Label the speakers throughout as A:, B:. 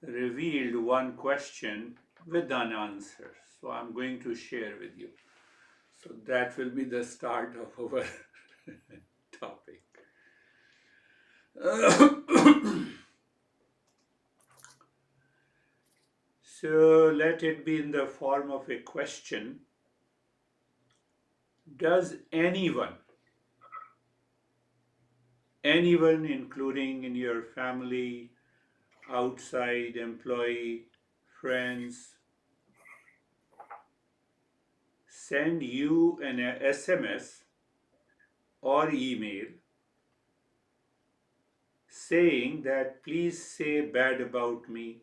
A: revealed one question with an answer. So I'm going to share with you. So that will be the start of our topic. So let it be in the form of a question. Does anyone, including in your family, outside employee, friends, send you an SMS or email saying that please say bad about me,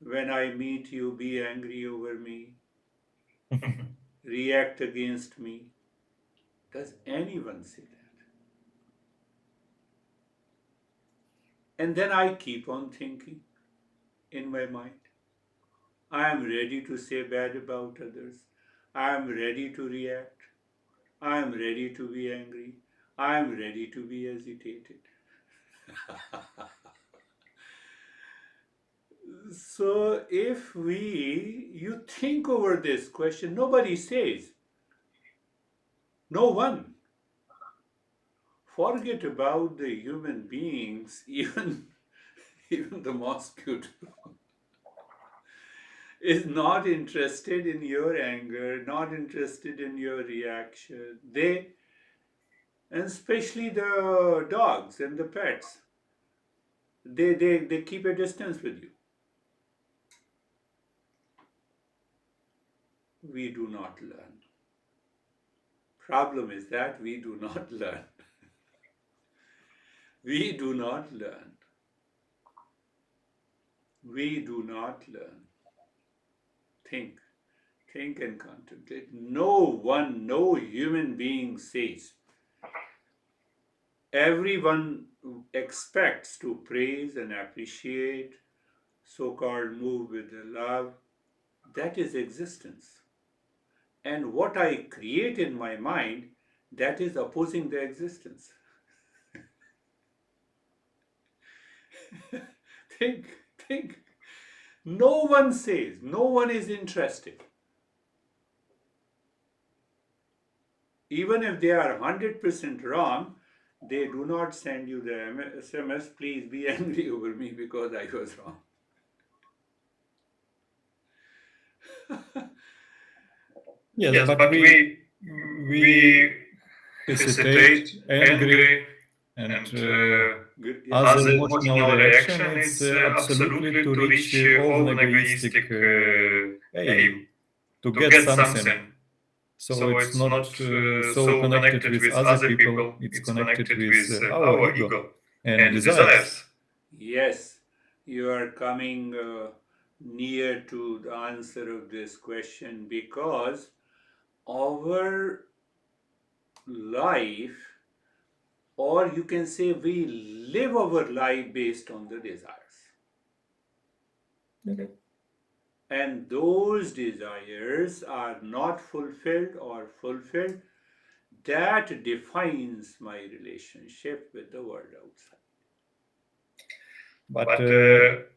A: when I meet you, be angry over me, react against me? Does anyone say that? And then I keep on thinking in my mind, I am ready to say bad about others. I am ready to react. I am ready to be angry. I am ready to be agitated. So if you think over this question, nobody says, no one. Forget about the human beings, even the mosquito is not interested in your anger, not interested in your reaction. And especially the dogs and the pets, they keep a distance with you. We do not learn. Problem is that we do not learn. We do not learn. We do not learn. Think, think and contemplate. No human being says. Everyone expects to praise and appreciate, so called move with the love. That is existence. And what I create in my mind, that is opposing the existence. think, think. No one says, no one is interested. Even if they are 100% wrong, they do not send you the SMS, please be angry over me because I was wrong.
B: Yes,
C: Yes,
B: but
C: but we
B: we hesitate,
C: hesitate,
B: angry,
C: angry,
B: and
C: and
A: Good, yeah.
B: as
C: as
B: an
C: an
B: emotional
C: emotional
B: reaction,
C: reaction,
B: it's
C: it's
B: absolutely
C: absolutely
B: to
C: to
B: reach
C: reach
B: own
C: own
B: egoistic
C: egoistic
B: aim,
C: aim,
B: to
C: to
B: get
C: get
B: something.
C: something.
B: So
C: So
B: it's
C: it's
B: not
C: not
B: so
C: so
B: connected
C: connected
B: with
C: with
B: other
C: other
B: people,
C: people.
B: it's
C: It's
B: connected
C: connected
B: with
C: with
B: our
C: our
B: ego
C: ego
B: and
C: and
B: desires.
C: desires.
A: Yes, you are coming near to the answer of this question because our life, or you can say we live our life based on the desires.
B: Okay.
A: And those desires are not fulfilled or fulfilled. That defines my relationship with the world outside.
B: But
C: But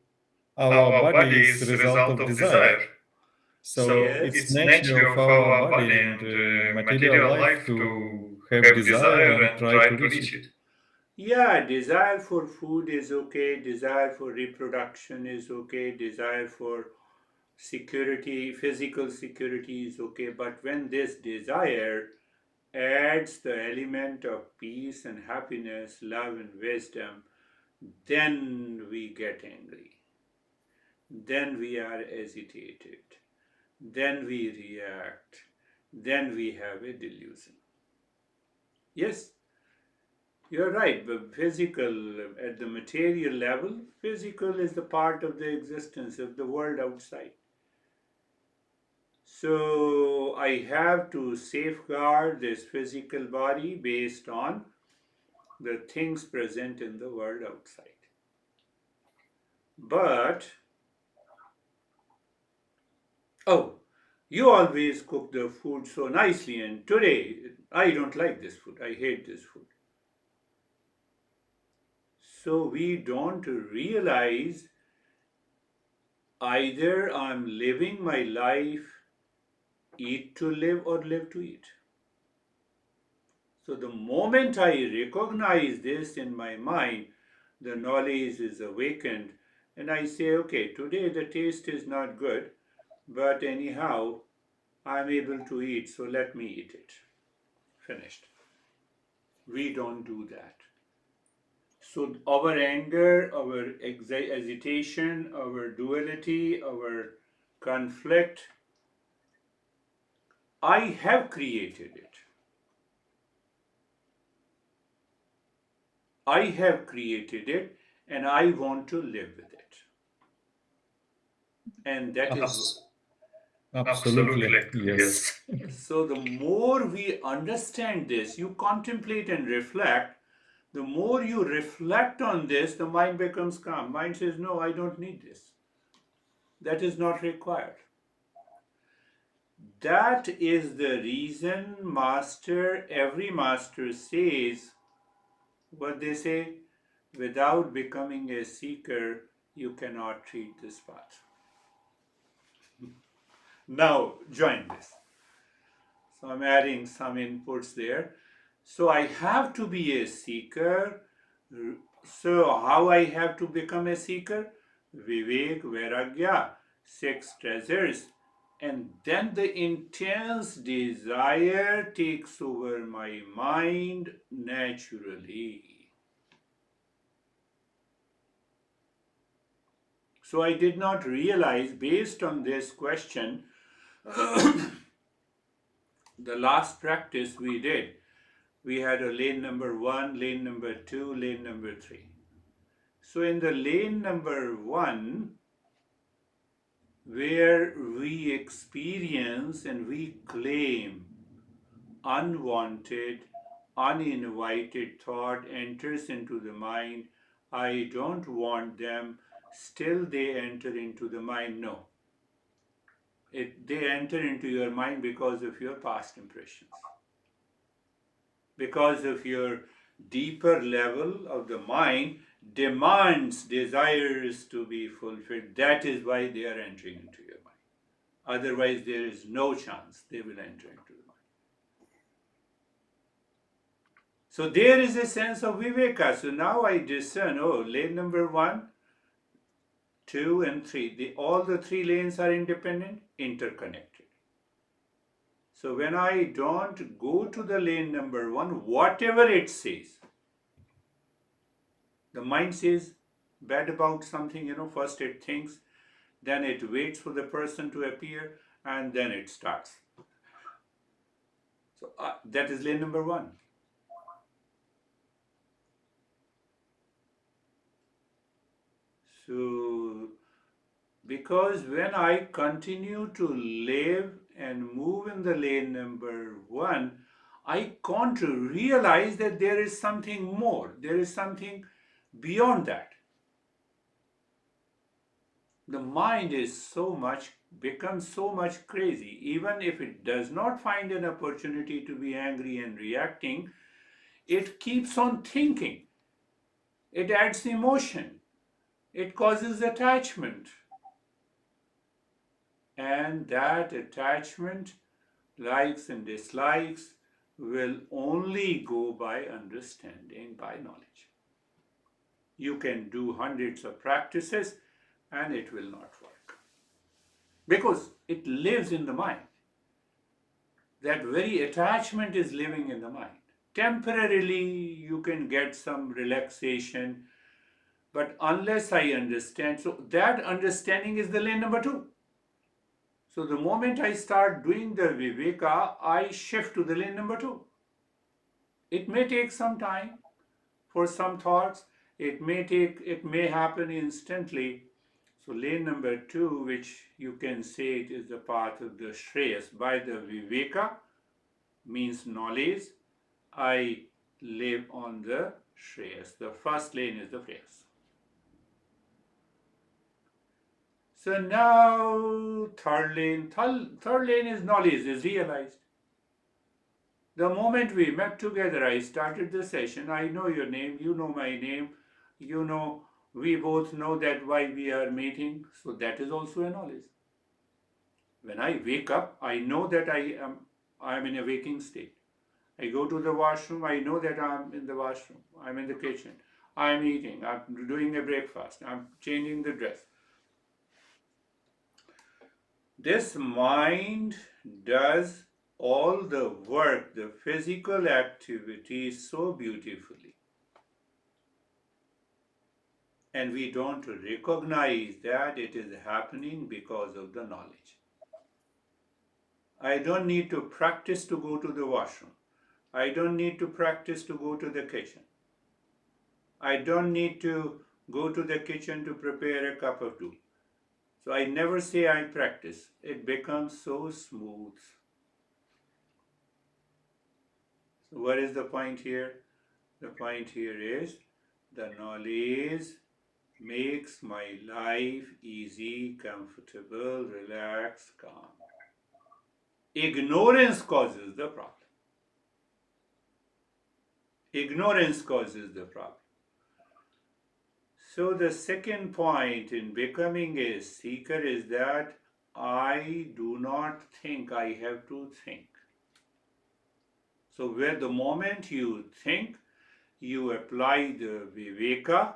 B: our
C: our
B: body
C: body
B: is the
C: is the
B: result
C: result
B: of
C: of
B: desire.
C: desire.
B: So
C: So
A: Yes,
B: it's
C: it's
B: nature
C: nature
B: of
C: of
B: our
C: our
B: body
C: body
B: and
C: and
B: material
C: material
B: life
C: life
B: to
C: to
B: have
C: have
B: desire
C: desire
B: and
C: and
B: try
C: try
B: to
C: to
B: reach
C: reach
B: it.
C: it.
A: yeah, desire for food is okay, desire for reproduction is okay, desire for security, physical security is okay, but when this desire adds the element of peace and happiness, love and wisdom, then we get angry. Then we are agitated. Then we react. Then we have a delusion. Yes, you're right, but physical, at the material level, physical is the part of the existence of the world outside. So I have to safeguard this physical body based on the things present in the world outside. But, oh, you always cook the food so nicely, and today I don't like this food, I hate this food. So we don't realize Either I'm living my life, eat to live or live to eat. So the moment I recognize this in my mind, the knowledge is awakened, and I say, okay, today the taste is not good, but anyhow, I'm able to eat, so let me eat it. Finished. We don't do that. So our anger, our agitation, our duality, our conflict, I have created it. I have created it and I want to live with it. And that is
B: Absolutely.
C: Absolutely.
B: Yes.
C: Yes.
A: so the more we understand this, you contemplate and reflect, the more you reflect on this, the mind becomes calm. Mind says, no, I don't need this. That is not required. That is the reason every master says what they say, without becoming a seeker, you cannot treat this path. Now, join this. So I'm adding some inputs there. So I have to be a seeker. So how I have to become a seeker? Vivek, Vairagya, six treasures. And then the intense desire takes over my mind naturally. So I did not realize, based on this question, the last practice we did, we had a lane number 1, lane number 2, lane number 3. So in the lane number 1, where we experience and we claim unwanted, uninvited thought enters into the mind, I don't want them, still they enter into the mind. No, they enter into your mind because of your past impressions, because of your deeper level of the mind demands desires to be fulfilled. That is why they are entering into your mind. Otherwise, there is no chance they will enter into the mind. So there is a sense of viveka. So now I discern, oh, lane number 1, 2, and 3. All the 3 lanes are independent, interconnected. So when I don't go to the lane number 1, whatever it says, the mind says bad about something, first it thinks, then it waits for the person to appear, and then it starts. So that is lane number 1. So, because when I continue to live and move in the lane number 1, I can't realize that there is something more, there is something beyond that. The mind is becomes so much crazy. Even if it does not find an opportunity to be angry and reacting, it keeps on thinking. It adds emotion. It causes attachment. And that attachment, likes and dislikes, will only go by understanding, by knowledge. You can do hundreds of practices and it will not work. Because it lives in the mind. That very attachment is living in the mind. Temporarily, you can get some relaxation, but unless I understand, so that understanding is the lane number 2. So the moment I start doing the viveka, I shift to the lane number 2. It may take some time for some thoughts. It may happen instantly. So lane number 2, which you can say it is the path of the Shreyas, by the viveka, means knowledge, I live on the Shreyas. The first lane is the Shreyas. So now third lane is knowledge, is realized. The moment we met together, I started the session. I know your name, you know my name, you know We both know that why we are meeting, so that is also a knowledge. When I wake up, I know that I am in a waking state. I go to the washroom, I know that I'm in the washroom, I'm in the kitchen, I'm eating, I'm doing a breakfast, I'm changing the dress. This mind does all the work, the physical activity so beautifully. And we don't recognize that it is happening because of the knowledge. I don't need to practice to go to the washroom. I don't need to practice to go to the kitchen. I don't need to go to the kitchen to prepare a cup of tea. So I never say I practice. It becomes so smooth. So what is the point here? The point here is the knowledge makes my life easy, comfortable, relaxed, calm. Ignorance causes the problem. Ignorance causes the problem. So the second point in becoming a seeker is that I do not think, I have to think. So where the moment you think, you apply the viveka,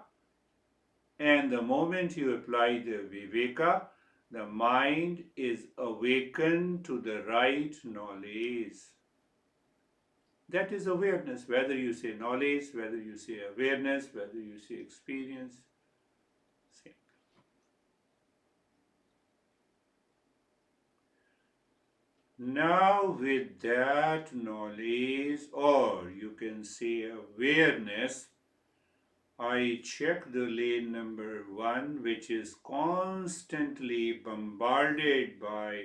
A: and the moment you apply the viveka, the mind is awakened to the right knowledge. That is awareness, whether you say knowledge, whether you say awareness, whether you say experience. Same. Now, with that knowledge, or you can say awareness, I check the lane number 1, which is constantly bombarded by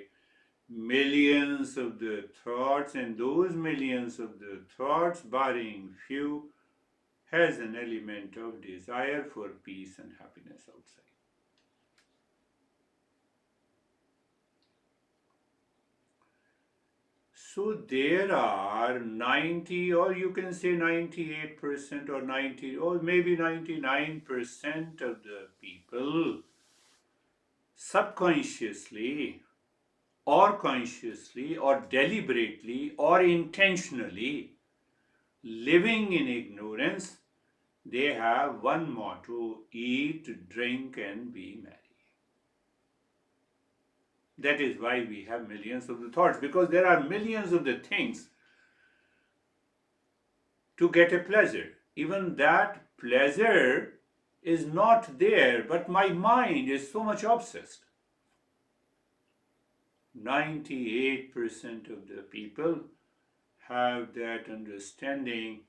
A: millions of the thoughts, and those millions of the thoughts, barring few, has an element of desire for peace and happiness outside. So there are 90, or you can say 98%, or 90, or maybe 99% of the people subconsciously or consciously or deliberately or intentionally living in ignorance. They have one motto: eat, drink, and be merry. That is why we have millions of the thoughts, because there are millions of the things to get a pleasure. Even that pleasure is not there, but my mind is so much obsessed. 98% of the people have that understanding,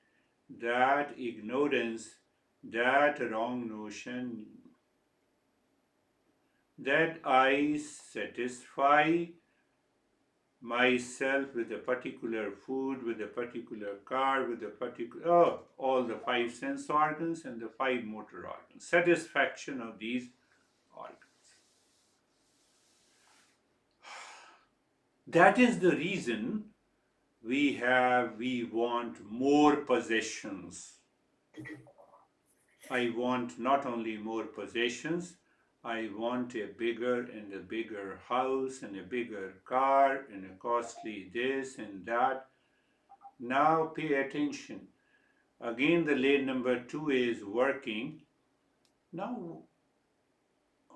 A: that ignorance, that wrong notion, that I satisfy myself with a particular food, with a particular car, with a particular, all the 5 sense organs and the 5 motor organs. Satisfaction of these organs. That is the reason we want more possessions. I want not only more possessions, I want a bigger and a bigger house and a bigger car and a costly this and that. Now pay attention. Again, the lane number 2 is working. Now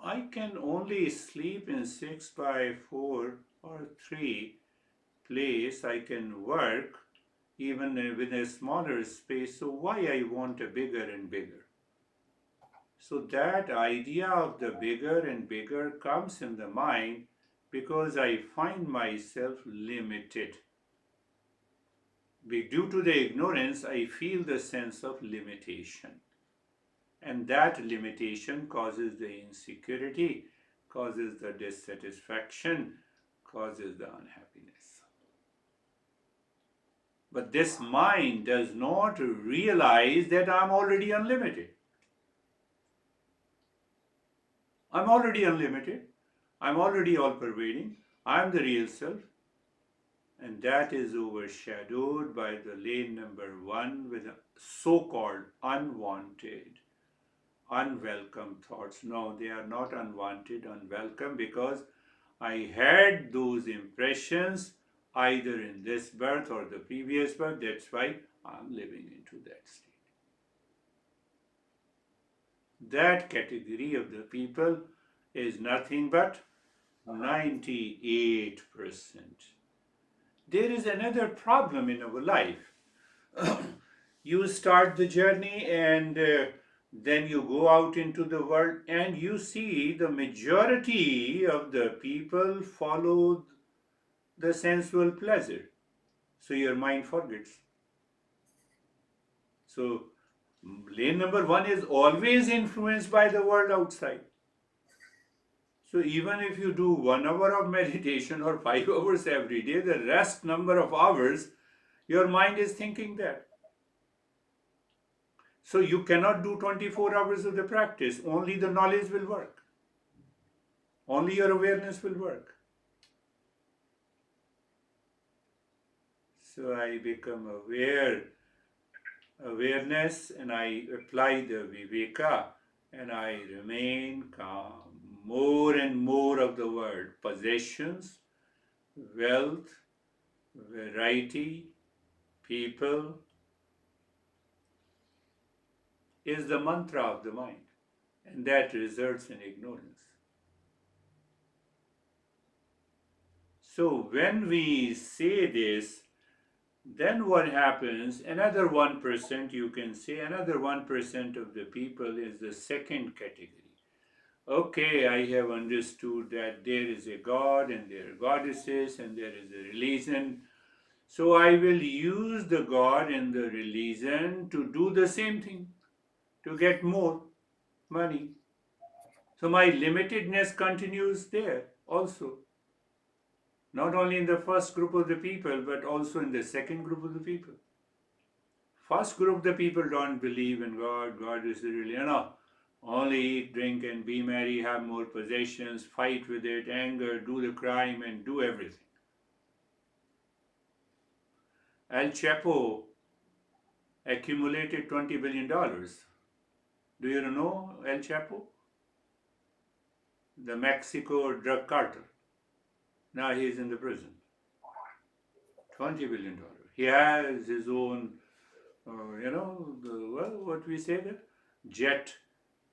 A: I can only sleep in 6 by 4 or 3 place. I can work even with a smaller space. So why I want a bigger and bigger? So that idea of the bigger and bigger comes in the mind because I find myself limited. Due to the ignorance, I feel the sense of limitation. And that limitation causes the insecurity, causes the dissatisfaction, causes the unhappiness. But this mind does not realize that I'm already unlimited. I'm already unlimited. I'm already all pervading. I'm the real self. And that is overshadowed by the lane number 1 with a so called unwanted, unwelcome thoughts. No, they are not unwanted, unwelcome, because I had those impressions either in this birth or the previous birth. That's why I'm living into that state. That category of the people is nothing but 98%. There is another problem in our life. You start the journey and then you go out into the world and you see the majority of the people follow the sensual pleasure. So your mind forgets. So lane number one is always influenced by the world outside. So even if you do 1 hour of meditation or 5 hours every day, the rest number of hours, your mind is thinking that. So you cannot do 24 hours of the practice. Only the knowledge will work. Only your awareness will work. So I become awareness, and I apply the viveka, and I remain calm. More and more of the world, possessions, wealth, variety, people, is the mantra of the mind, and that results in ignorance. So when we say this, then what happens? Another 1%, you can say, another 1% of the people is the second category. Okay, I have understood that there is a God and there are goddesses and there is a religion. So I will use the God and the religion to do the same thing, to get more money. So my limitedness continues there also. Not only in the first group of the people, but also in the second group of the people. First group, the people don't believe in God. God is really, only eat, drink, and be merry, have more possessions, fight with it, anger, do the crime, and do everything. El Chapo accumulated $20 billion. Do you know El Chapo? The Mexico drug cartel. Now he is in the prison. $20 billion. He has his own, what we say there? Jet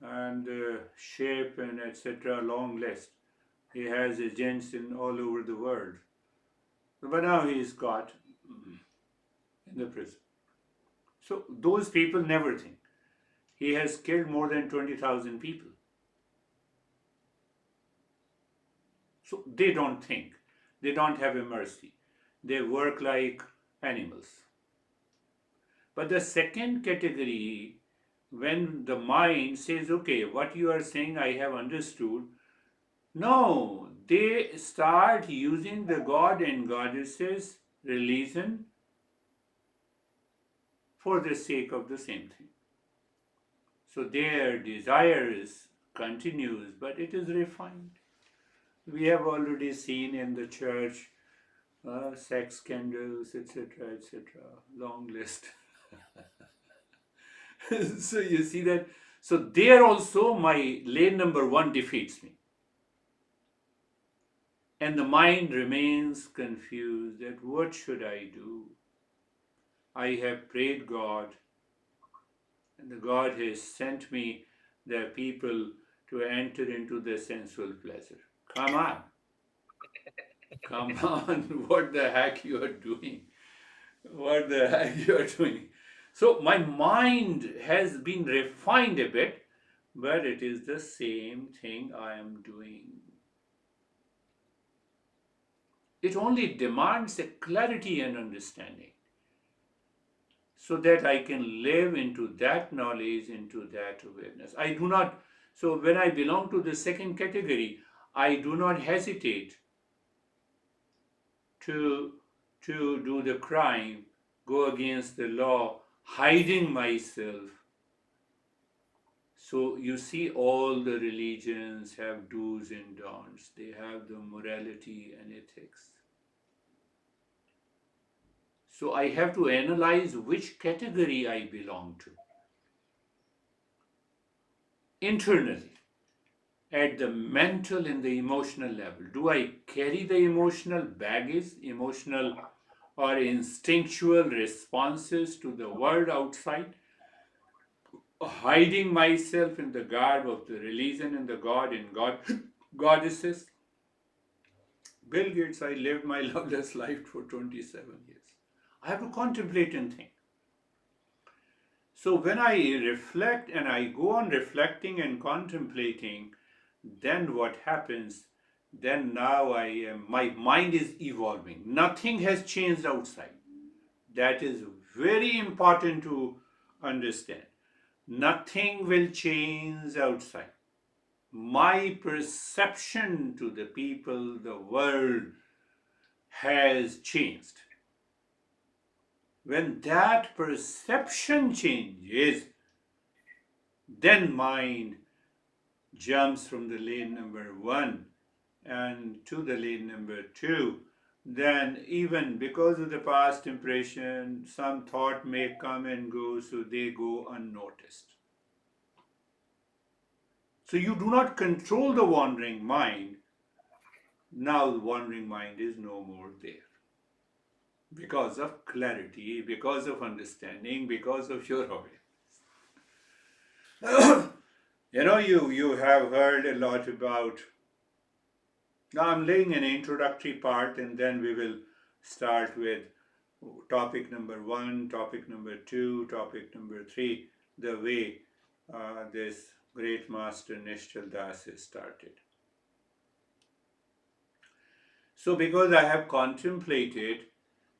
A: and shape and etc. long list. He has agents in all over the world. But now he is caught in the prison. So those people never think. He has killed more than 20,000 people. So they don't think. They don't have a mercy. They work like animals. But the second category, when the mind says, okay, what you are saying I have understood, no, they start using the god and goddesses religion for the sake of the same thing. So their desires continues, but it is refined. We have already seen in the church sex scandals, etc., etc. Long list. So you see that. So there also my lane number one defeats me. And the mind remains confused that what should I do? I have prayed God, and the God has sent me the people to enter into the sensual pleasure. Come on. Come on. What the heck you are doing? What the heck you are doing? So my mind has been refined a bit, but it is the same thing I am doing. It only demands a clarity and understanding so that I can live into that knowledge, into that awareness. I do not, so when I belong to the second category, I do not hesitate to, to do the crime, go against the law, hiding myself. So you see, all the religions have do's and don'ts. They have the morality and ethics. So I have to analyze which category I belong to. internally, at the mental and the emotional level. Do I carry the emotional baggage, emotional or instinctual responses to the world outside, hiding myself in the garb of the religion and the god and goddesses? Bill Gates, I lived my loveless life for 27 years. I have to contemplate and think. So when I reflect and I go on reflecting and contemplating, then what happens? Then now my mind is evolving. Nothing has changed outside. That is very important to understand. Nothing will change outside. My perception to the people, the world has changed. When that perception changes, then mind jumps from the lane number one and to the lane number two. Then, even because of the past impression, some thought may come and go, so they go unnoticed. So, you do not control the wandering mind. Now, the wandering mind is no more there because of clarity, because of understanding, because of your awareness. You have heard a lot about. Now, I'm laying an introductory part, and then we will start with topic number one, topic number two, topic number three, the way this great master Nishchal Das has started. So, because I have contemplated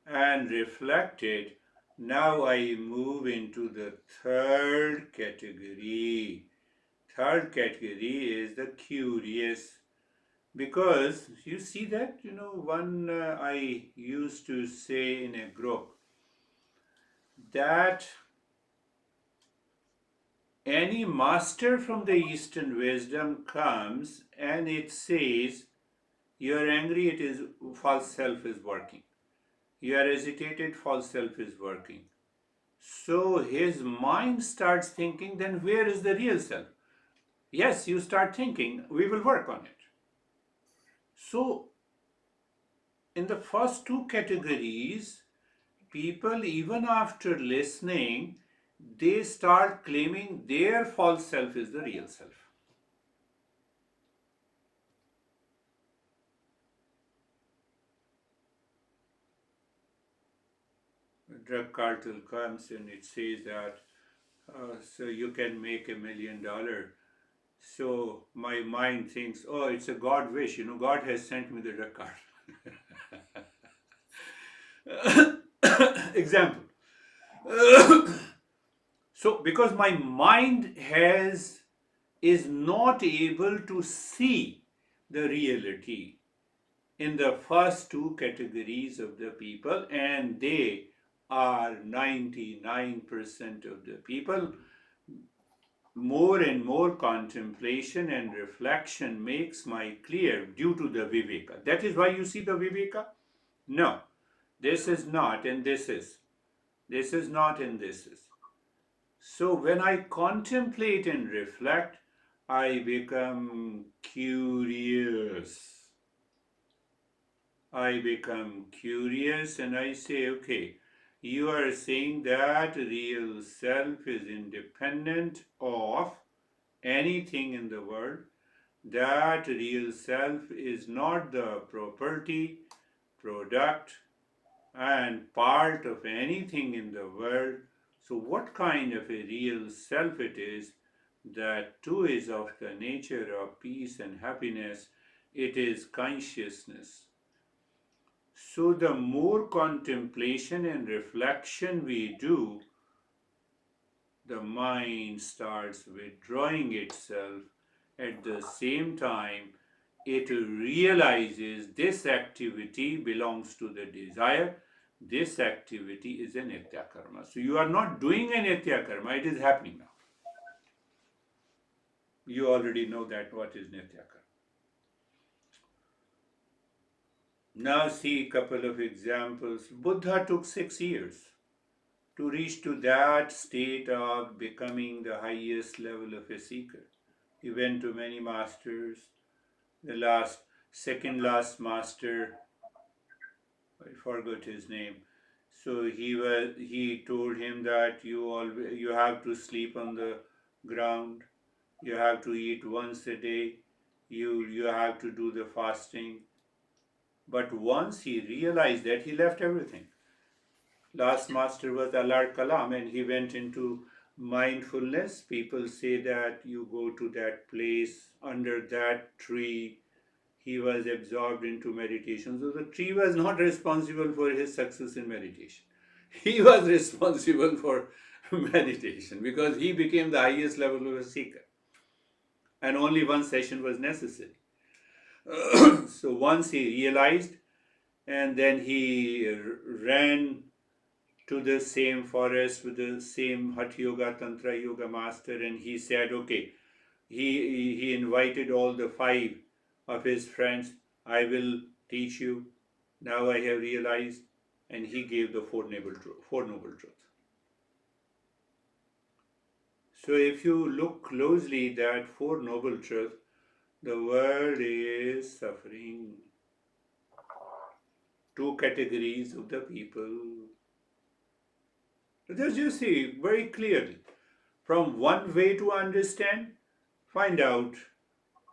A: and reflected, now I move into the third category. Third category is the curious. Because you see that, one I used to say in a group that any master from the Eastern wisdom comes and it says, you're angry, it is false self is working. You are agitated, false self is working. So his mind starts thinking, then where is the real self? Yes, you start thinking, we will work on it. So, in the first two categories, people, even after listening, they start claiming their false self is the real self. A drug cartel comes and it says that, so you can make $1 million. So my mind thinks, oh, it's a God wish, God has sent me the drug cartel. Example. So because my mind is not able to see the reality in the first two categories of the people, and they are 99% of the people. More and more contemplation and reflection makes my clear due to the viveka. That is why you see the viveka. No, this is not, and this is. This is not, and this is. So when I contemplate and reflect, I become curious. I become curious and I say, okay, you are saying that real self is independent of anything in the world, that real self is not the property, product, and part of anything in the world. So, what kind of a real self it is? That too is of the nature of peace and happiness. It is consciousness. So, the more contemplation and reflection we do, the mind starts withdrawing itself. At the same time, it realizes this activity belongs to the desire. This activity is a nitya karma. So, you are not doing a nitya karma, it is happening now. You already know that what is nitya karma. Now, see a couple of examples. Buddha took 6 years to reach to that state of becoming the highest level of a seeker. He went to many masters. Second last master, I forgot his name. So he told him that you have to sleep on the ground, you have to eat once a day, you have to do the fasting. But once he realized that, he left everything. Last master was Alar Kalam, and he went into mindfulness. People say that you go to that place under that tree. He was absorbed into meditation. So the tree was not responsible for his success in meditation. He was responsible for meditation because he became the highest level of a seeker, and only one session was necessary. So once he realized, and then he ran to the same forest with the same Hatha Yoga, Tantra Yoga master, and he said, okay, he invited all the five of his friends. I will teach you. Now I have realized, and he gave the Four Noble Truths. So if you look closely, that Four Noble Truths, the world is suffering. Two categories of the people. Just you see very clearly. From one way to understand, find out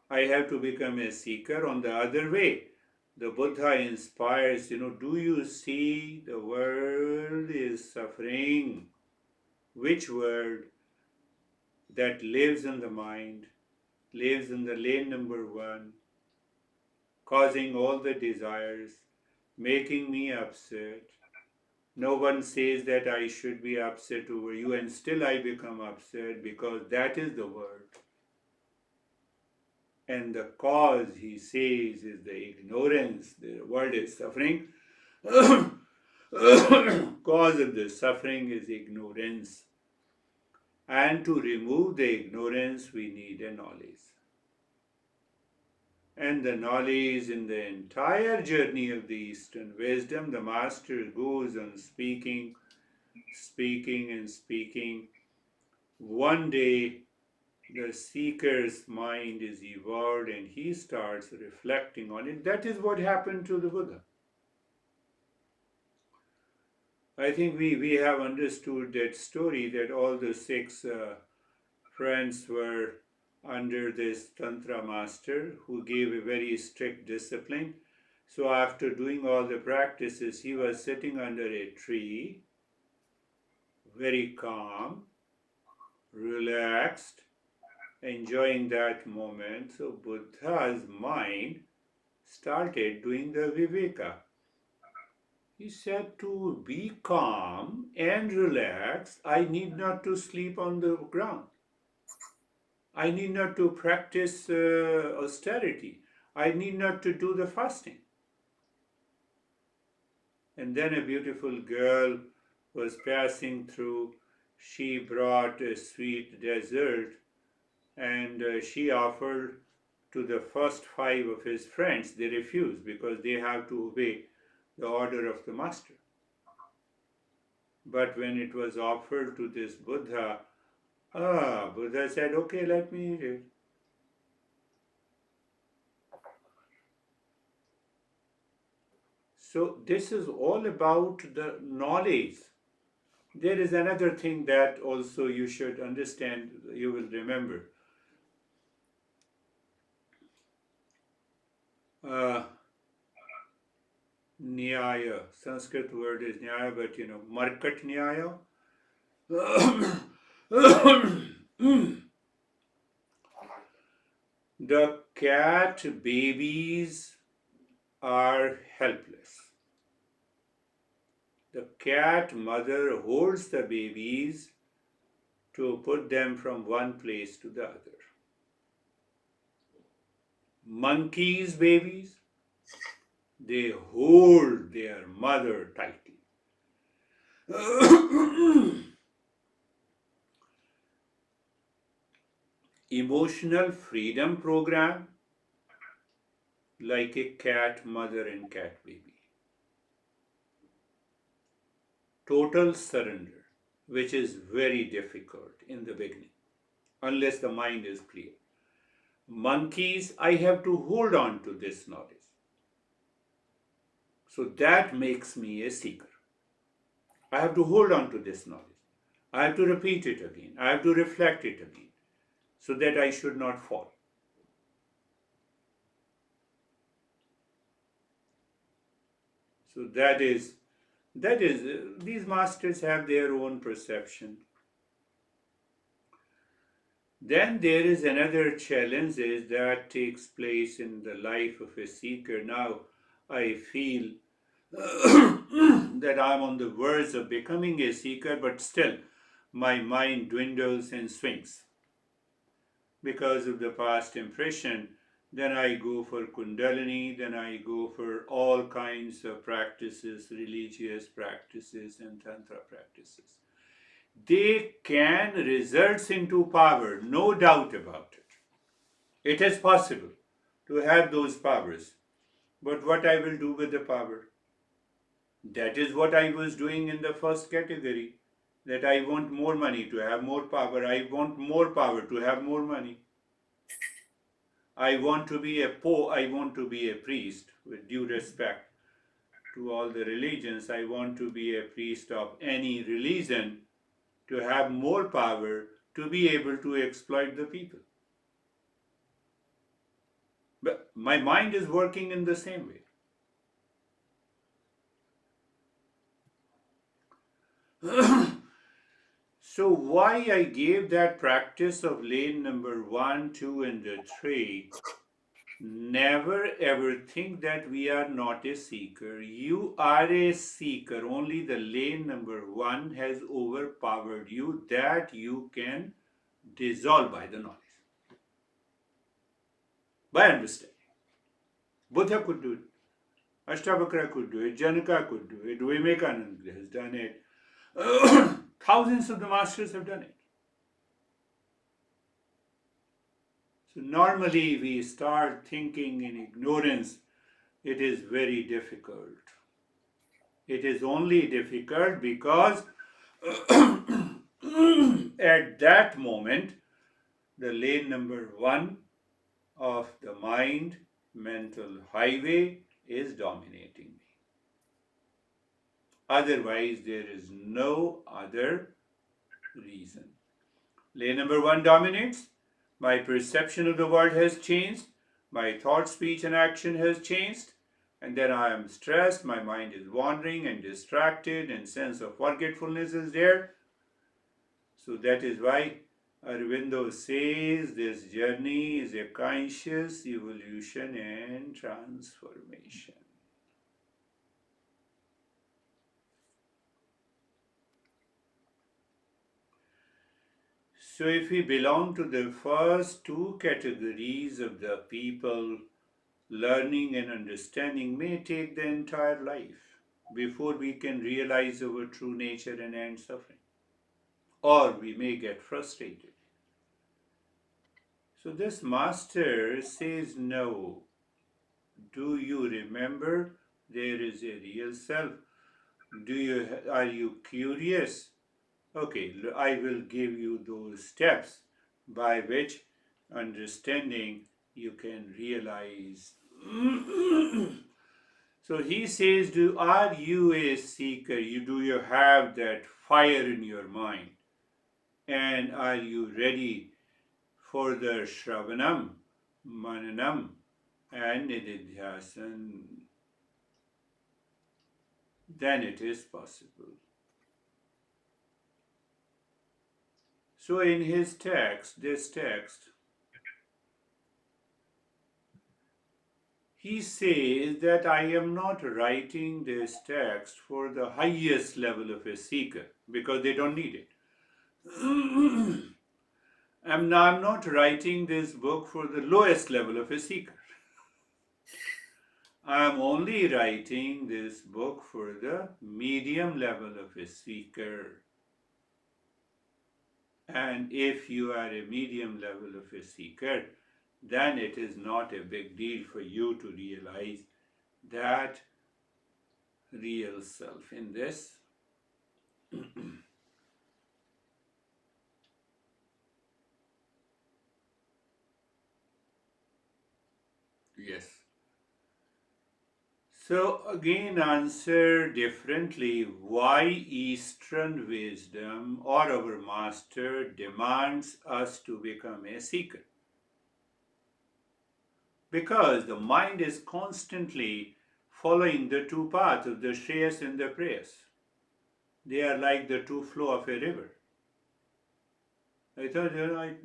A: I have to become a seeker. On the other way, the Buddha inspires, do you see the world is suffering? Which world? That lives in the mind, lives in the lane number one, causing all the desires, making me upset. No one says that I should be upset over you, and still I become upset because that is the world. And the cause, he says, is the ignorance. The world is suffering. Cause of the suffering is ignorance. And to remove the ignorance, we need a knowledge. And the knowledge in the entire journey of the Eastern wisdom, the master goes on speaking, speaking, and speaking. One day, the seeker's mind is evolved and he starts reflecting on it. That is what happened to the Buddha. I think we have understood that story, that all the six friends were under this Tantra master who gave a very strict discipline. So after doing all the practices, he was sitting under a tree, very calm, relaxed, enjoying that moment. So Buddha's mind started doing the viveka. He said, to be calm and relaxed, I need not to sleep on the ground. I need not to practice austerity. I need not to do the fasting. And then a beautiful girl was passing through. She brought a sweet dessert, and she offered to the first five of his friends. They refused because they have to obey the order of the master. But when it was offered to this Buddha, Buddha said, okay, let me eat it. So this is all about the knowledge. There is another thing that also you should understand, you will remember. Uh, Nyaya, Sanskrit word is Nyaya, but Markat Nyaya. The cat babies are helpless. The cat mother holds the babies to put them from one place to the other. Monkeys' babies, they hold their mother tightly. Emotional freedom program, like a cat mother and cat baby. Total surrender, which is very difficult in the beginning, unless the mind is clear. Monkeys, I have to hold on to this knowledge. So that makes me a seeker. I have to hold on to this knowledge. I have to repeat it again. I have to reflect it again so that I should not fall. So these masters have their own perception. Then there is another challenge that takes place in the life of a seeker. Now I feel that I'm on the verge of becoming a seeker, but still my mind dwindles and swings because of the past impression. Then I go for Kundalini, then I go for all kinds of practices, religious practices, and Tantra practices. They can result into power, no doubt about it. It is possible to have those powers. But what I will do with the power? That is what I was doing in the first category. That I want more money to have more power. I want more power to have more money. I want to be a priest with due respect to all the religions. I want to be a priest of any religion to have more power to be able to exploit the people. But my mind is working in the same way. So why I gave that practice of lane number 1, 2 and the 3, never ever think that we are not a seeker. You are a seeker. Only the lane number 1 has overpowered you, that you can dissolve by the knowledge, by understanding. Buddha could do it. Ashtavakra could do it. Janaka could do it. Vivekananda has done it. Thousands of the masters have done it. So normally we start thinking in ignorance. It is very difficult. It is only difficult because at that moment the lane number 1 of the mind mental highway is dominating me. Otherwise, there is no other reason. Lane number 1 dominates. My perception of the world has changed. My thought, speech, and action has changed. And then I am stressed. My mind is wandering and distracted, and sense of forgetfulness is there. So that is why Aurobindo says this journey is a conscious evolution and transformation. So, if we belong to the first two categories of the people, learning and understanding may take the entire life before we can realize our true nature and end suffering. Or we may get frustrated. So, this master says, no. Do you remember there is a real self? Are you curious? Okay, I will give you those steps by which understanding you can realize. So he says, are you a seeker? Do you have that fire in your mind? And are you ready for the Shravanam, Mananam, and Nididhyasan? Then it is possible. So in this text, he says that I am not writing this text for the highest level of a seeker because they don't need it. I'm not writing this book for the lowest level of a seeker. I'm only writing this book for the medium level of a seeker. And if you are a medium level of a seeker, then it is not a big deal for you to realize that real self in this. Yes. So again, answer differently why Eastern wisdom or our master demands us to become a seeker. Because the mind is constantly following the two paths of the Shreyas and the Prayas. They are like the two flow of a river. I thought,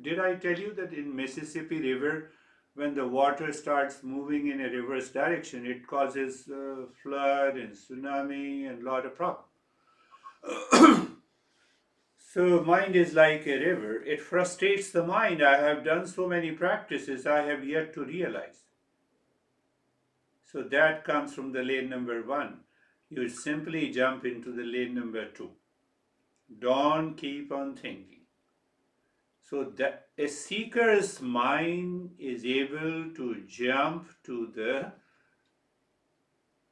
A: did I tell you that in Mississippi River, when the water starts moving in a reverse direction, it causes flood and tsunami and a lot of problems. So mind is like a river. It frustrates the mind. I have done so many practices I have yet to realize. So that comes from the lane number one. You simply jump into the lane number two. Don't keep on thinking. So that a seeker's mind is able to jump to the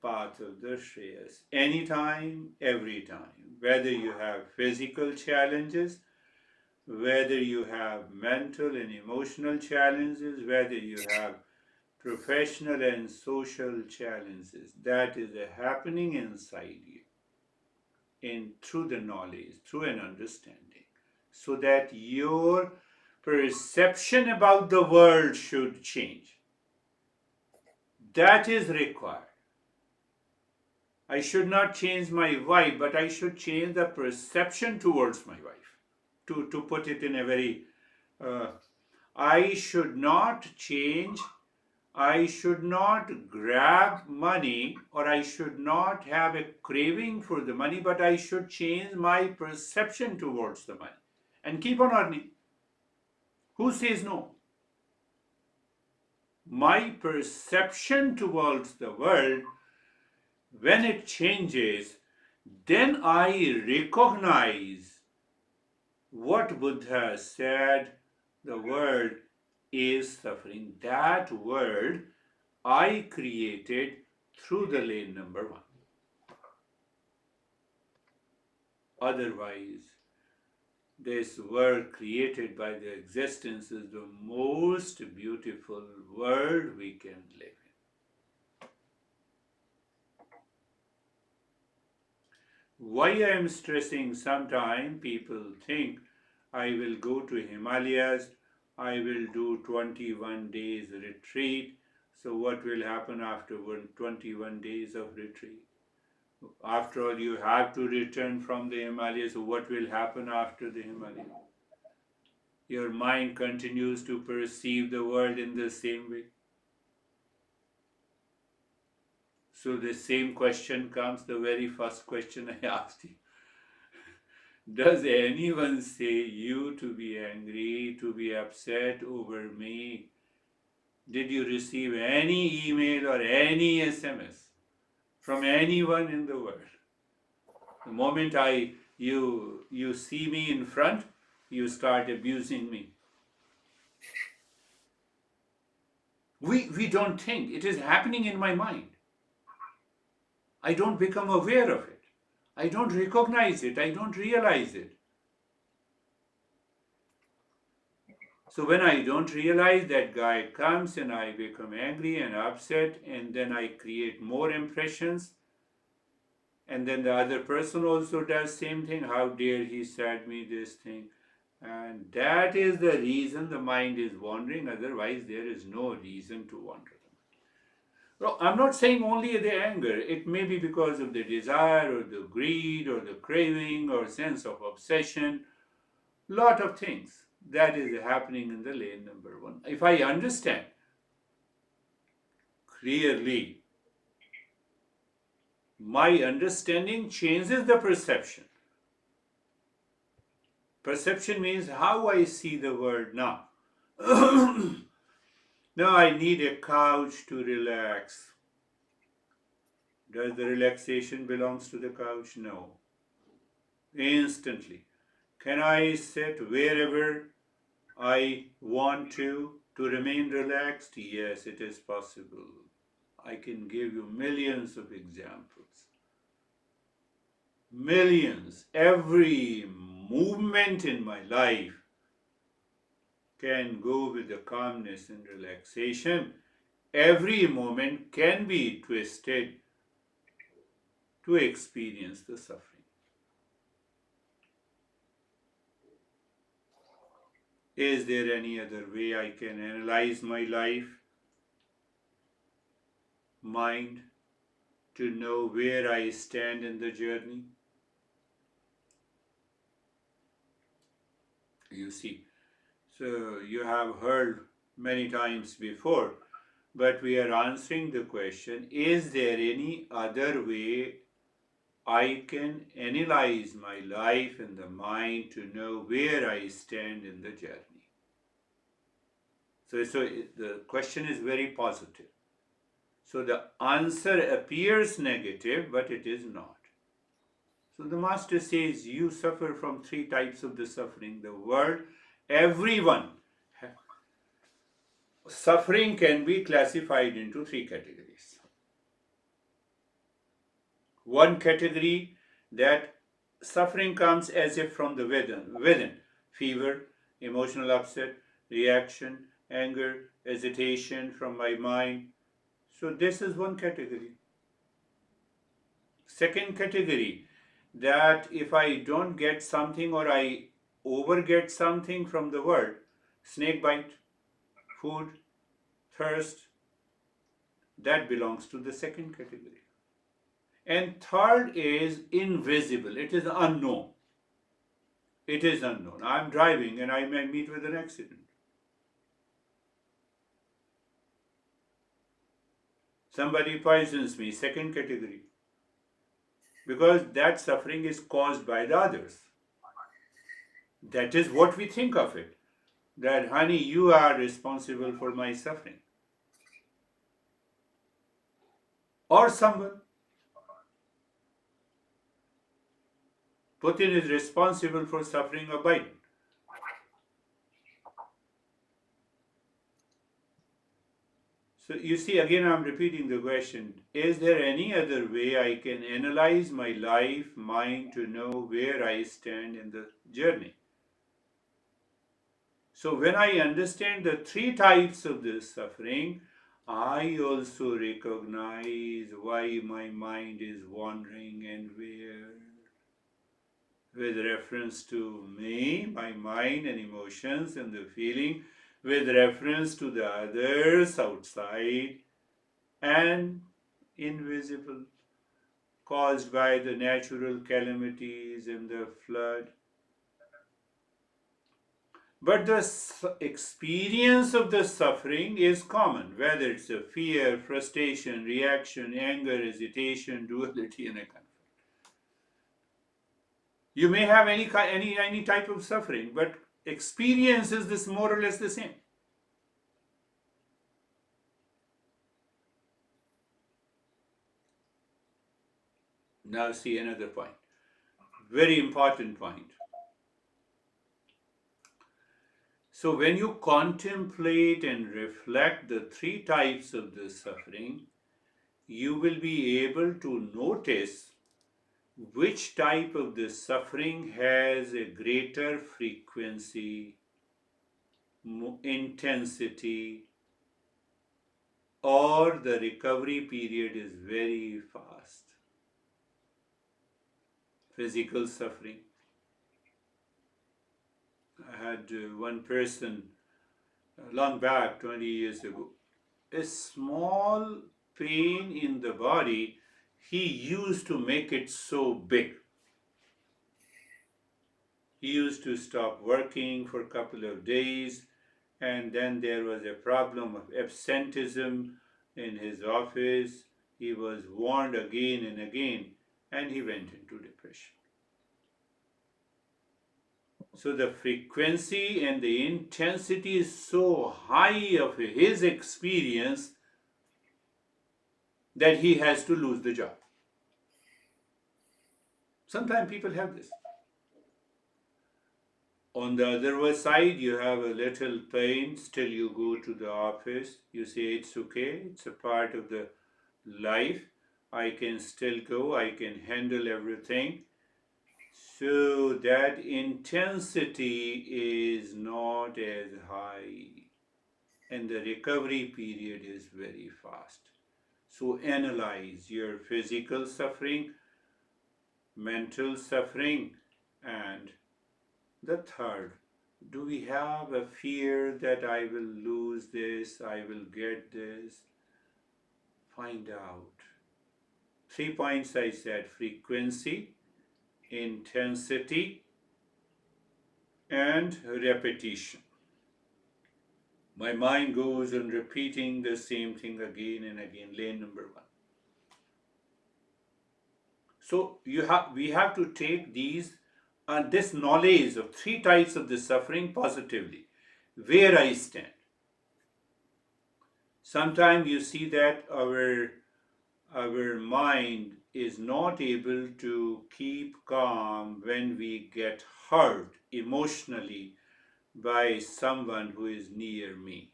A: path of the Shreyas anytime, every time. Whether you have physical challenges, whether you have mental and emotional challenges, whether you have professional and social challenges, that is happening inside you in through the knowledge, through an understanding, so that your perception about the world should change. That is required. I should not change my wife, but I should change the perception towards my wife. To put it in a very, I should not change, I should not grab money, or I should not have a craving for the money, but I should change my perception towards the money and keep on earning. Who says no? My perception towards the world, when it changes, then I recognize what Buddha said, the world is suffering. That world I created through the lane number one. Otherwise, this world created by the existence is the most beautiful world we can live in. Why I am stressing, sometime people think I will go to Himalayas, I will do 21 days retreat. So what will happen after 21 days of retreat? After all, you have to return from the Himalayas. So what will happen after the Himalayas? Your mind continues to perceive the world in the same way. So the same question comes, the very first question I asked you. Does anyone say you to be angry, to be upset over me? Did you receive any email or any SMS from anyone in the world? The moment you see me in front, you start abusing me. We don't think. It is happening in my mind. I don't become aware of it. I don't recognize it. I don't realize it. So when I don't realize, that guy comes and I become angry and upset, and then I create more impressions, and then the other person also does same thing. How dare he said me this thing? And that is the reason the mind is wandering. Otherwise, there is no reason to wander. Well, I'm not saying only the anger. It may be because of the desire or the greed or the craving or sense of obsession. Lot of things that is happening in the lane number one. If I understand clearly, my understanding changes the perception. Perception means how I see the world now. Now I need a couch to relax. Does the relaxation belongs to the couch? No. Instantly. Can I sit wherever I want to remain relaxed? Yes, it is possible. I can give you millions of examples. Millions. Every movement in my life can go with the calmness and relaxation every moment can be twisted to experience the suffering. Is there any other way I can analyze my life, mind, to know where I stand in the journey? You see, so you have heard many times before, but we are answering the question, is there any other way I can analyze my life and the mind to know where I stand in the journey? So the question is very positive. So the answer appears negative, but it is not. So the master says you suffer from three types of the suffering. The world, everyone. Suffering can be classified into three categories. One category, that suffering comes as if from the within. Fever, emotional upset, reaction, anger, hesitation from my mind. So this is one category. Second category, that if I don't get something or I over get something from the world, snake bite, food, thirst, that belongs to the second category. And third is invisible, it is unknown. It is unknown. I'm driving and I may meet with an accident. Somebody poisons me, second category. Because that suffering is caused by the others. That is what we think of it. That, honey, you are responsible for my suffering. Or someone. Putin is responsible for suffering of Biden. So you see, again, I'm repeating the question. Is there any other way I can analyze my life, mind, to know where I stand in the journey? So when I understand the three types of this suffering, I also recognize why my mind is wandering and where, with reference to me, my mind and emotions and the feeling, with reference to the others outside, and invisible, caused by the natural calamities and the flood. But the experience of the suffering is common, whether it's a fear, frustration, reaction, anger, hesitation, duality, and a conflict. You may have any type of suffering, but experience is this more or less the same. Now see another point, very important point. So when you contemplate and reflect the three types of the suffering, you will be able to notice which type of the suffering has a greater frequency, intensity, or the recovery period is very fast. Physical suffering. I had one person long back, 20 years ago, a small pain in the body, he used to make it so big. He used to stop working for a couple of days, and then there was a problem of absenteeism in his office. He was warned again and again, and he went into depression. So the frequency and the intensity is so high of his experience that he has to lose the job. Sometimes people have this. On the other side, you have a little pain, still you go to the office, you say it's okay, it's a part of the life, I can still go, I can handle everything. So that intensity is not as high. and the recovery period is very fast. So analyze your physical suffering, mental suffering, and the third, do we have a fear that I will lose this, I will get this? Find out. 3 points I said: frequency, intensity, and repetition. My mind goes on repeating the same thing again and again. Lane number one. So we have to take this knowledge of three types of the suffering positively. Where I stand. Sometimes you see that our mind is not able to keep calm when we get hurt emotionally by someone who is near me.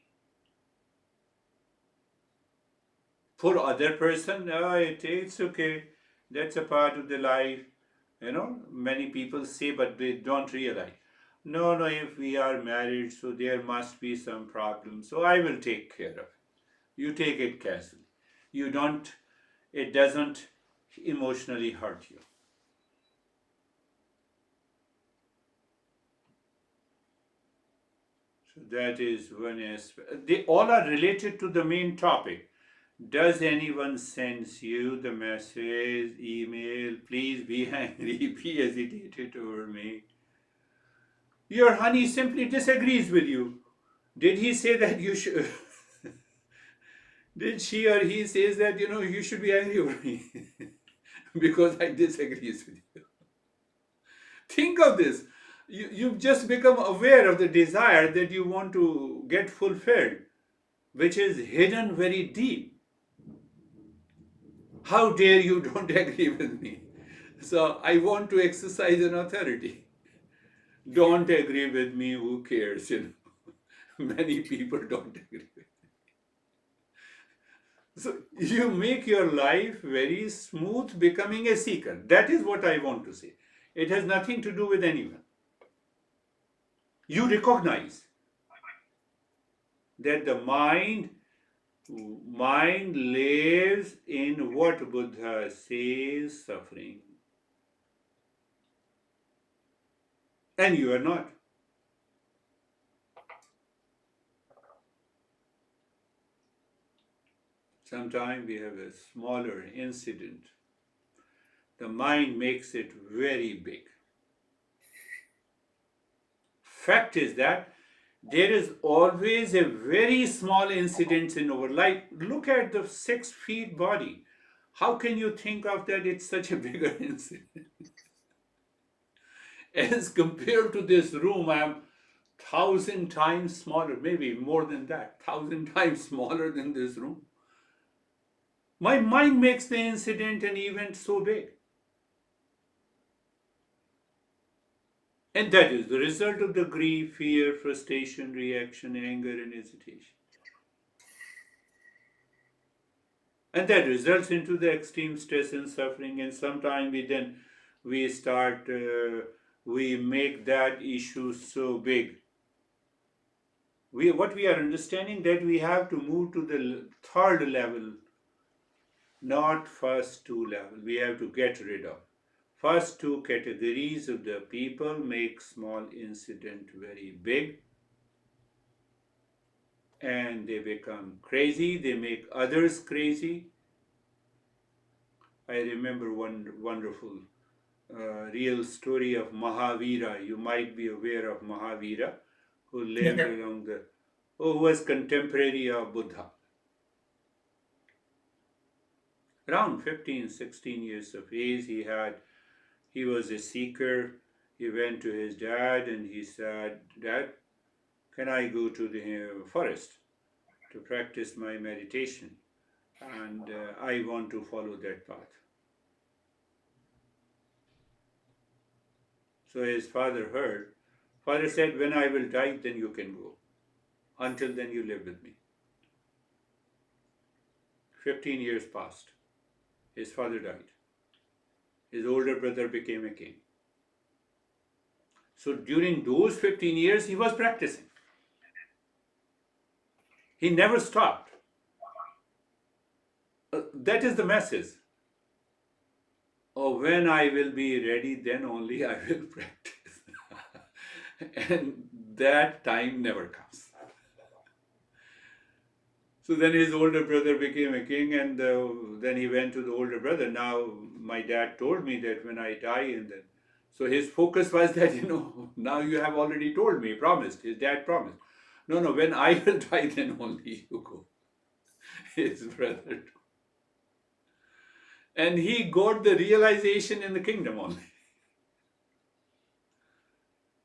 A: For other person, it's okay. That's a part of the life. Many people say, but they don't realize. No, no, if we are married, so there must be some problem. So I will take care of it. You take it casually. You don't, it doesn't emotionally hurt you. So that is one aspect. They all are related to the main topic. Does anyone sends you the message, email, please be angry, be agitated over me? Your honey simply disagrees with you. Did he say that you should? Did she or he says that you should be angry over me because I disagrees with you? Think of this. You've just become aware of the desire that you want to get fulfilled, which is hidden very deep. How dare you don't agree with me? So I want to exercise an authority. Don't agree with me, who cares? Many people don't agree with me. So you make your life very smooth becoming a seeker. That is what I want to say. It has nothing to do with anyone. You recognize that the mind lives in what Buddha says, suffering. And you are not. Sometimes we have a smaller incident. The mind makes it very big. Fact is that there is always a very small incident in our life. Look at the 6 feet body. How can you think of that it's such a bigger incident? As compared to this room, I'm 1,000 times smaller, maybe more than that, 1,000 times smaller than this room. My mind makes the incident and event so big. And that is the result of the grief, fear, frustration, reaction, anger, and hesitation. And that results into the extreme stress and suffering. And sometimes we make that issue so big. What we are understanding that we have to move to the third level, not first two level. We have to get rid of. First two categories of the people make small incident very big, and they become crazy. They make others crazy. I remember one wonderful real story of Mahavira. You might be aware of Mahavira, who lived
B: Yeah.
A: along who was contemporary of Buddha. Around 15, 16 years of age, he was a seeker. He went to his dad and he said, "Dad, can I go to the forest to practice my meditation? And I want to follow that path." So his father heard. Father said, "When I will die, then you can go. Until then, you live with me." 15 years passed. His father died. His older brother became a king. So during those 15 years, he was practicing. He never stopped. That is the message. Oh, when I will be ready, then only I will practice. And that time never comes. So then his older brother became a king, and then he went to the older brother. Now, my dad told me that when I die, and then. So his focus was that, now you have already told me, promised. His dad promised. No, no, when I will die, then only you go. His brother. And he got the realization in the kingdom only.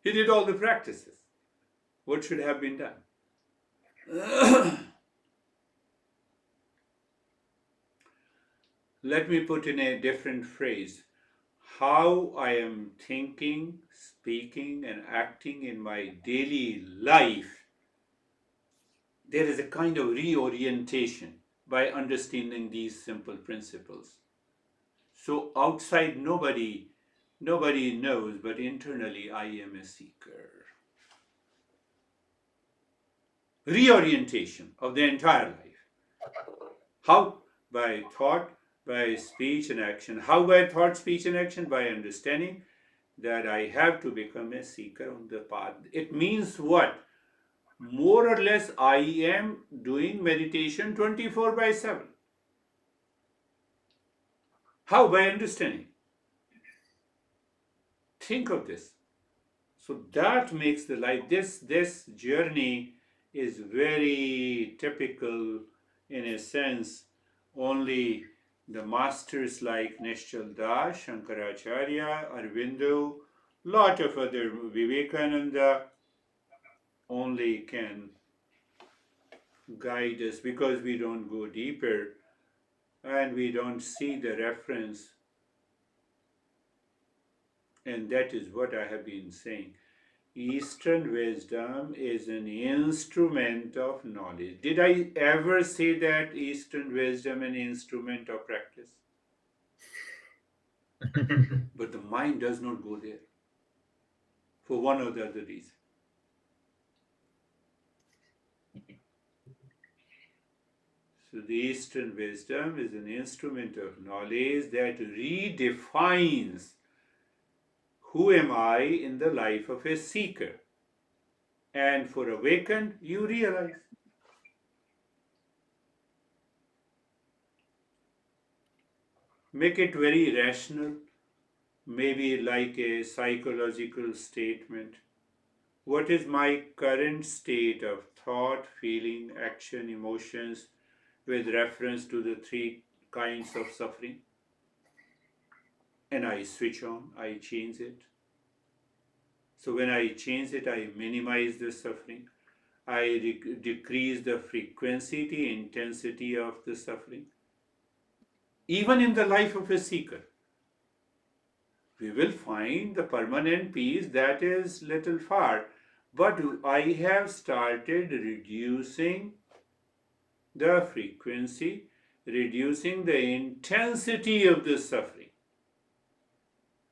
A: He did all the practices. What should have been done? Let me put in a different phrase. How I am thinking, speaking, and acting in my daily life, there is a kind of reorientation by understanding these simple principles. So outside nobody knows, but internally I am a seeker. Reorientation of the entire life. How? By thought, by speech and action. How by thought, speech, and action? By understanding that I have to become a seeker on the path. It means what? More or less, I am doing meditation 24 by 7. How? By understanding. Think of this. So that makes the life, this journey is very typical in a sense. Only the masters like Nishchal Das, Shankaracharya, Aurobindo, lot of other Vivekananda only can guide us because we don't go deeper and we don't see the reference. And that is what I have been saying. Eastern wisdom is an instrument of knowledge. Did I ever say that Eastern wisdom an instrument of practice? But the mind does not go there for one or the other reason. So the Eastern wisdom is an instrument of knowledge that redefines who am I in the life of a seeker. And for awakened, you realize. Make it very rational, maybe like a psychological statement. What is my current state of thought, feeling, action, emotions with reference to the three kinds of suffering? And I switch on, I change it. So when I change it, I minimize the suffering. I decrease the frequency, the intensity of the suffering. Even in the life of a seeker, we will find the permanent peace that is little far. But I have started reducing the frequency, reducing the intensity of the suffering.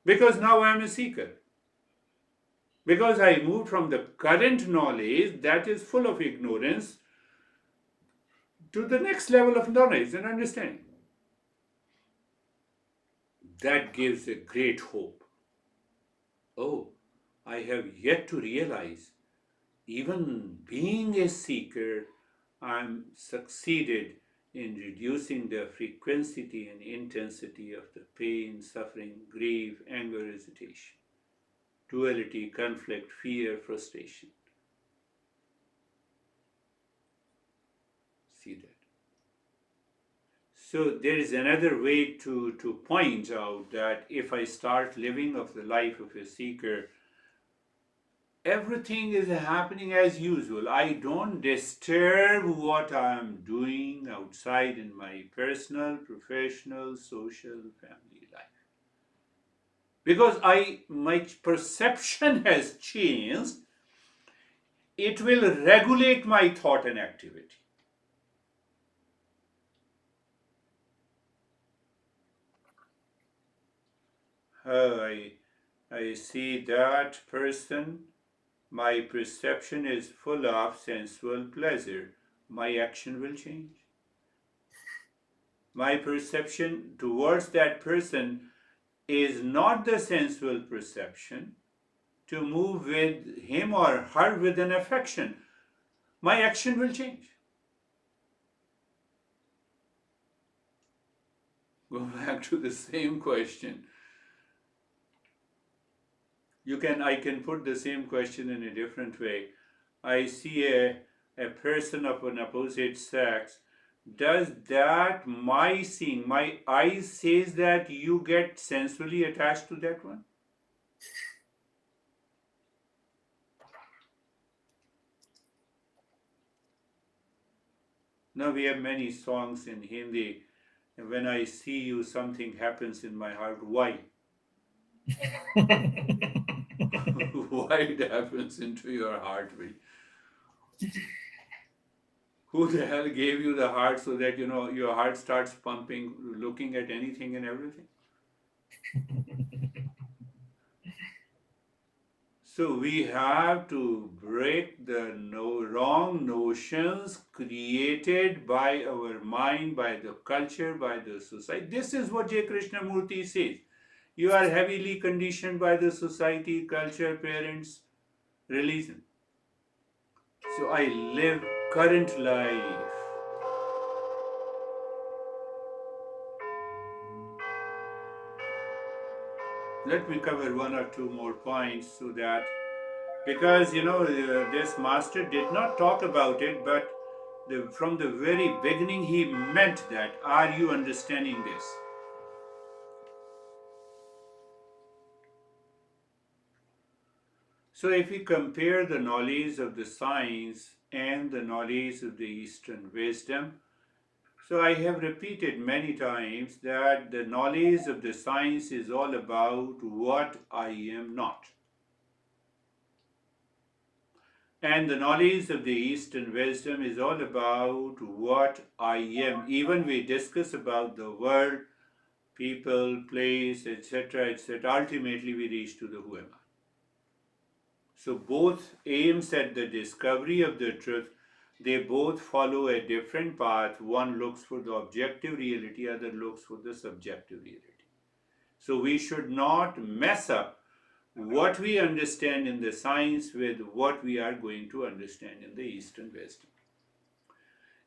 A: Because now I am a seeker. Because I moved from the current knowledge that is full of ignorance to the next level of knowledge and understanding. That gives a great hope. Oh, I have yet to realize, even being a seeker, I'm succeeded in reducing the frequency and intensity of the pain, suffering, grief, anger, hesitation, duality, conflict, fear, frustration. See that. So there is another way to point out that if I start living of the life of a seeker, everything is happening as usual. I don't disturb what I'm doing outside in my personal, professional, social, family life. Because my perception has changed, it will regulate my thought and activity. I see that person, my perception is full of sensual pleasure. my action will change. My perception towards that person is not the sensual perception to move with him or her with an affection. My action will change. Go back to the same question. I can put the same question in a different way. I see a person of an opposite sex. Does that my seeing, my eyes says that you get sensually attached to that one? Now we have many songs in Hindi. When I see you, something happens in my heart. Why? Why it happens into your heartbeat? Who the hell gave you the heart so that your heart starts pumping, looking at anything and everything? So we have to break the wrong notions created by our mind, by the culture, by the society. This is what J. Krishnamurti says. You are heavily conditioned by the society, culture, parents, religion. So I live current life. Let me cover one or two more points so that, because this master did not talk about it, but from the very beginning he meant that. Are you understanding this? So if we compare the knowledge of the science and the knowledge of the Eastern wisdom, so I have repeated many times that the knowledge of the science is all about what I am not. And the knowledge of the Eastern wisdom is all about what I am. Even we discuss about the world, people, place, etc., etc. Ultimately, we reach to the who am I. So both aims at the discovery of the truth. They both follow a different path. One looks for the objective reality, other looks for the subjective reality. So we should not mess up what we understand in the science with what we are going to understand in the Eastern wisdom.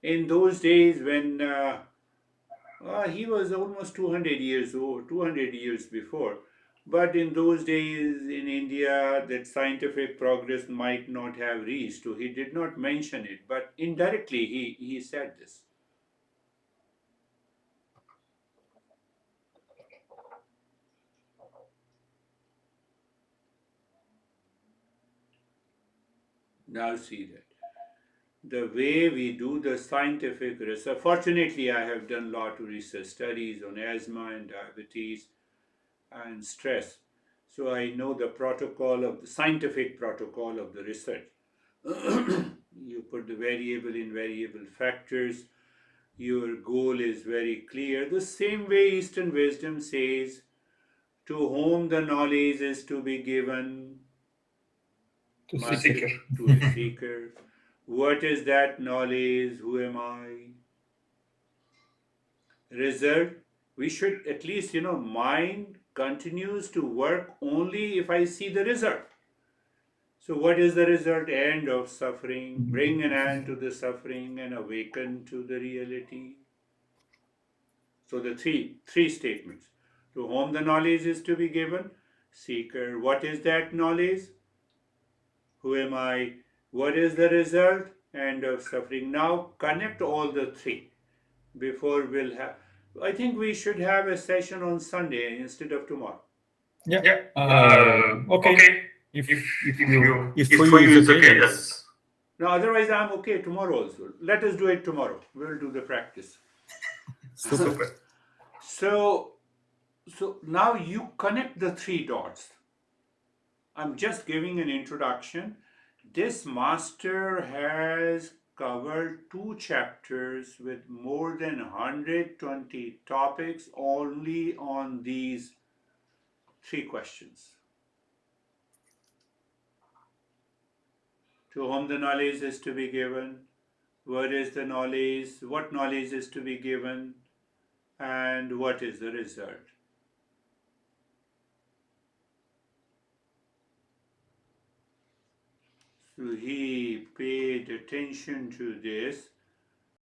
A: In those days when he was almost 200 years old, 200 years before, but in those days in India, that scientific progress might not have reached, so he did not mention it, but indirectly he said this. Now see that. The way we do the scientific research, fortunately, I have done a lot of research studies on asthma and diabetes and stress. So I know the protocol of the scientific protocol of the research. You put the variable in variable factors. Your goal is very clear. The same way Eastern wisdom says, to whom the knowledge is to be given,
B: To
A: master,
B: seeker.
A: to a seeker. What is that knowledge? Who am I? Result, we should at least, mind continues to work only if I see the result. So, what is the result? End of suffering, bring an end to the suffering and awaken to the reality. So, the three statements. To whom the knowledge is to be given, seeker. What is that knowledge? Who am I? What is the result? End of suffering. Now, connect all the three before we'll have. I think we should have a session on Sunday instead of tomorrow.
B: Yeah.
C: Yeah.
B: Okay.
C: Okay.
B: If if
C: If
B: for
C: for
B: you
C: you
B: is
C: it's
B: okay,
C: okay,
B: that's
C: that's
A: Now, otherwise, I'm okay tomorrow also. Let us do it tomorrow. We'll do the practice.
B: super.
C: super.
A: So, so now you connect the three dots. I'm just giving an introduction. This master has covered two chapters with more than 120 topics only on these three questions. To whom the knowledge is to be given, What is the knowledge? What knowledge is to be given? And what is the result? So he paid attention to this